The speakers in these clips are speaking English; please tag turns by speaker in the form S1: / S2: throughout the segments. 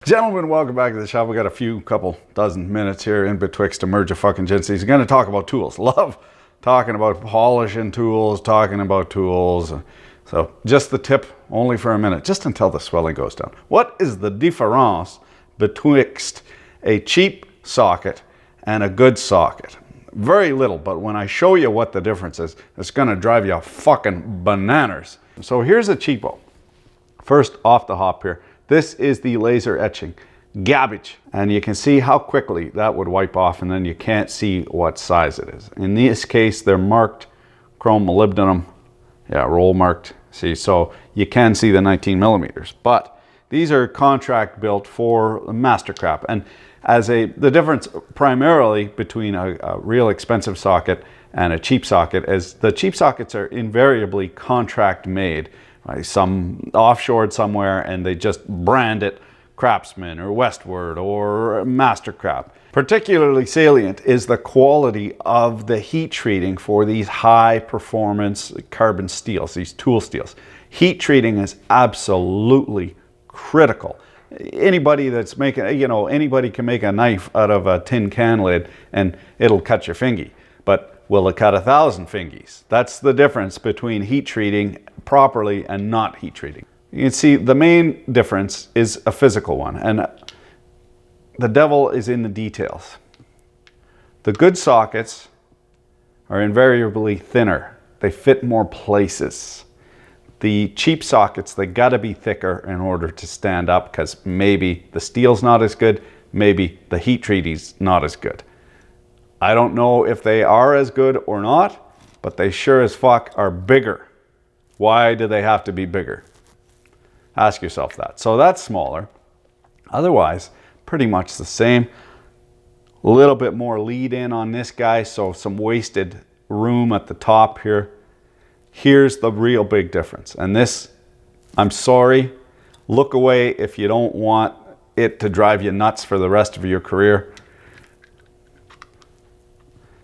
S1: Gentlemen, welcome back to the shop. We got a couple dozen minutes here in betwixt emerge fucking Jinsies. Going to talk about tools. Love talking about polishing tools, talking about tools. So just the tip, only for a minute, just until the swelling goes down. What is the difference betwixt a cheap socket and a good socket? Very little, but when I show you what the difference is, it's going to drive you fucking bananas. So here's a cheapo. First off the hop here. This is the laser etching garbage, and you can see how quickly that would wipe off, and then you can't see what size it is. In this case, they're marked chrome molybdenum, roll marked. See, so you can see the 19 millimeters, but these are contract built for Mastercraft. And the difference primarily between a real expensive socket and a cheap socket is the cheap sockets are invariably contract made. Some offshored somewhere, and they just brand it Craftsman or Westward or Mastercraft. Particularly salient is the quality of the heat treating for these high performance carbon steels, these tool steels. Heat treating is absolutely critical. Anybody that's making, anybody can make a knife out of a tin can lid and it'll cut your fingy, but will it cut 1,000 fingies? That's the difference between heat treating properly and not heat treating. You can see the main difference is a physical one, and the devil is in the details. The good sockets are invariably thinner. They fit more places. The cheap sockets, they gotta be thicker in order to stand up, because maybe the steel's not as good, maybe the heat treating's not as good. I don't know if they are as good or not, but they sure as fuck are bigger. Why do they have to be bigger? Ask yourself that. So that's smaller. Otherwise, pretty much the same. A little bit more lead in on this guy, so some wasted room at the top here. Here's the real big difference. And this, I'm sorry, look away if you don't want it to drive you nuts for the rest of your career.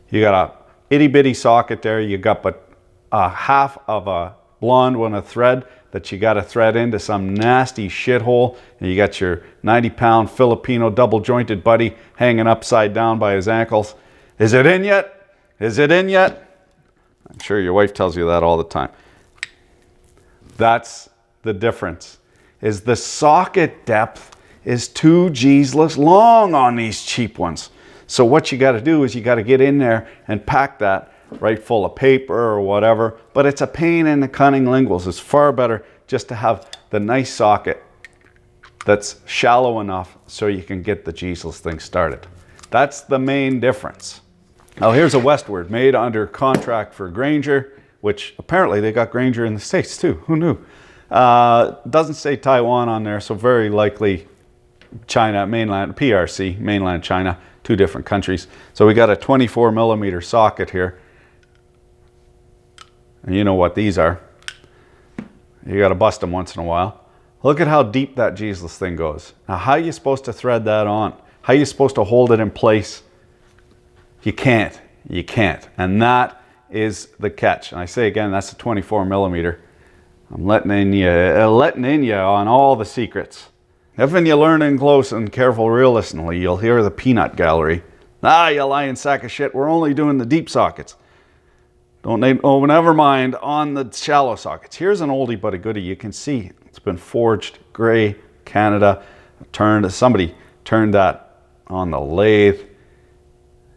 S1: You got a itty bitty socket there. You got but a half of a blonde one, a thread that you got to thread into some nasty shithole, and you got your 90-pound Filipino double jointed buddy hanging upside down by his ankles. Is it in yet? Is it in yet? I'm sure your wife tells you that all the time. That's the difference. Is the socket depth is 2 G's long on these cheap ones. So what you got to do is you got to get in there and pack that right full of paper or whatever. But it's a pain in the cunning linguals. It's far better just to have the nice socket that's shallow enough so you can get the Jesus thing started. That's the main difference. Now here's a Westward made under contract for Grainger, which apparently they got Grainger in the States too. Who knew? Doesn't say Taiwan on there, so very likely China, mainland, PRC, mainland China. 2 different countries. So we got a 24 millimeter socket here. And you know what these are. You got to bust them once in a while. Look at how deep that Jesus thing goes. Now how are you supposed to thread that on? How are you supposed to hold it in place? You can't. You can't. And that is the catch. And I say again, that's a 24 millimeter. I'm letting in you on all the secrets. If you learn in close and careful real listeningly, you'll hear the peanut gallery. Ah, you lying sack of shit, we're only doing the deep sockets. Never mind on the shallow sockets. Here's an oldie but a goodie. You can see it's been forged gray, Canada. Somebody turned that on the lathe.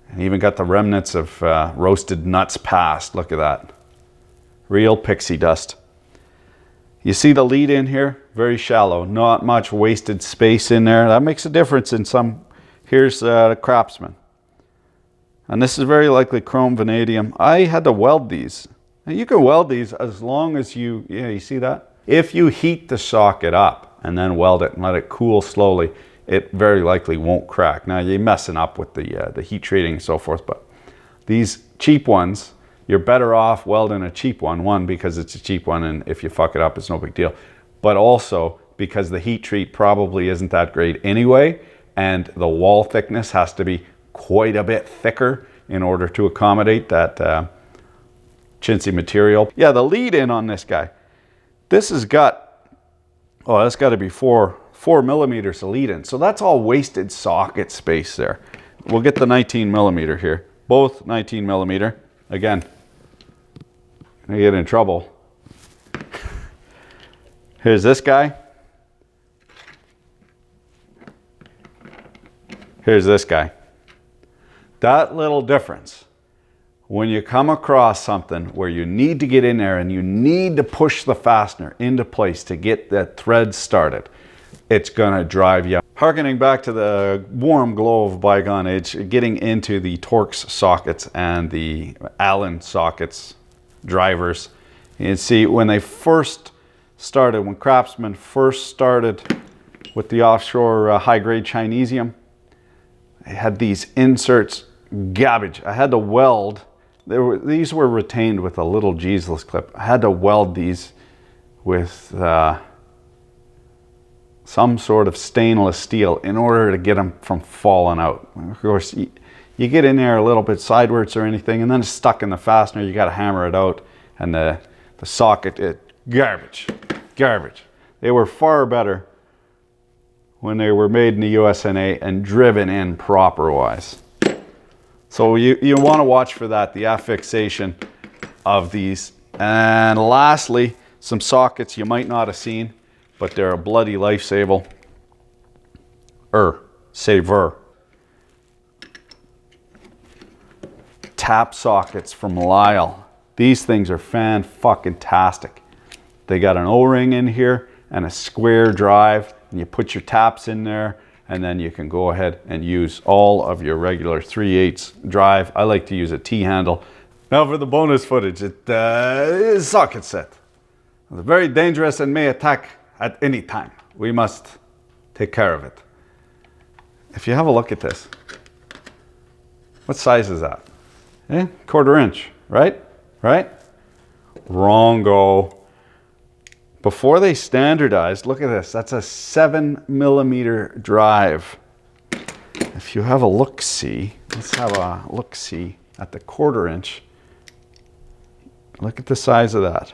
S1: And even got the remnants of roasted nuts past. Look at that. Real pixie dust. You see the lead in here? Very shallow. Not much wasted space in there. That makes a difference in some. Here's the Craftsman. And this is very likely chrome vanadium. I had to weld these. Now you can weld these as long as you see that? If you heat the socket up and then weld it and let it cool slowly, it very likely won't crack. Now you're messing up with the heat treating and so forth, but these cheap ones, you're better off welding a cheap one, because it's a cheap one and if you fuck it up, it's no big deal. But also because the heat treat probably isn't that great anyway, and the wall thickness has to be quite a bit thicker in order to accommodate that chintzy material. Yeah, the lead in on this guy. This has got, oh, that's got to be four 4 millimeters to lead in. So that's all wasted socket space there. We'll get the 19 millimeter here. Both 19 millimeter. Again, I get in trouble. Here's this guy. Here's this guy. That little difference, when you come across something where you need to get in there and you need to push the fastener into place to get that thread started, it's gonna drive you. Harkening back to the warm glow of bygone age, getting into the Torx sockets and the Allen sockets, drivers, you can see when they first started, when Craftsman first started with the offshore high-grade Chinesium, they had these inserts, garbage. I had to weld. These were retained with a little Jesus clip. I had to weld these with some sort of stainless steel in order to get them from falling out. Of course, you get in there a little bit sideways or anything, and then it's stuck in the fastener. You got to hammer it out, and the socket, garbage. They were far better when they were made in the USNA and driven in proper-wise. So you want to watch for that, the affixation of these. And lastly, some sockets you might not have seen, but they're a bloody lifesaver. Saver. Tap sockets from Lisle. These things are fan-fucking-tastic. They got an O-ring in here and a square drive, and you put your taps in there, and then you can go ahead and use all of your regular 3/8 drive. I like to use a T-handle. Now for the bonus footage, it is a socket set. It's very dangerous and may attack at any time. We must take care of it. If you have a look at this, what size is that? 1/4 inch, right? Wrongo. Before they standardized, look at this, that's a 7 millimeter drive. If you have a look-see, let's have a look-see at the 1/4 inch. Look at the size of that.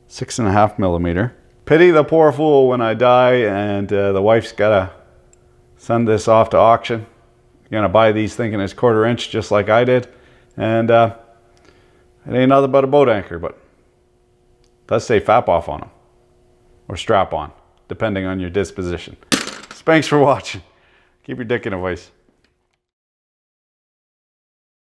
S1: 6.5 millimeter. Pity the poor fool when I die and the wife's gotta send this off to auction. You're gonna buy these thinking it's 1/4 inch just like I did. And it ain't nothing but a boat anchor, but it does say FAP off on them. Or strap on, depending on your disposition. Thanks for watching. Keep your dick in a vise.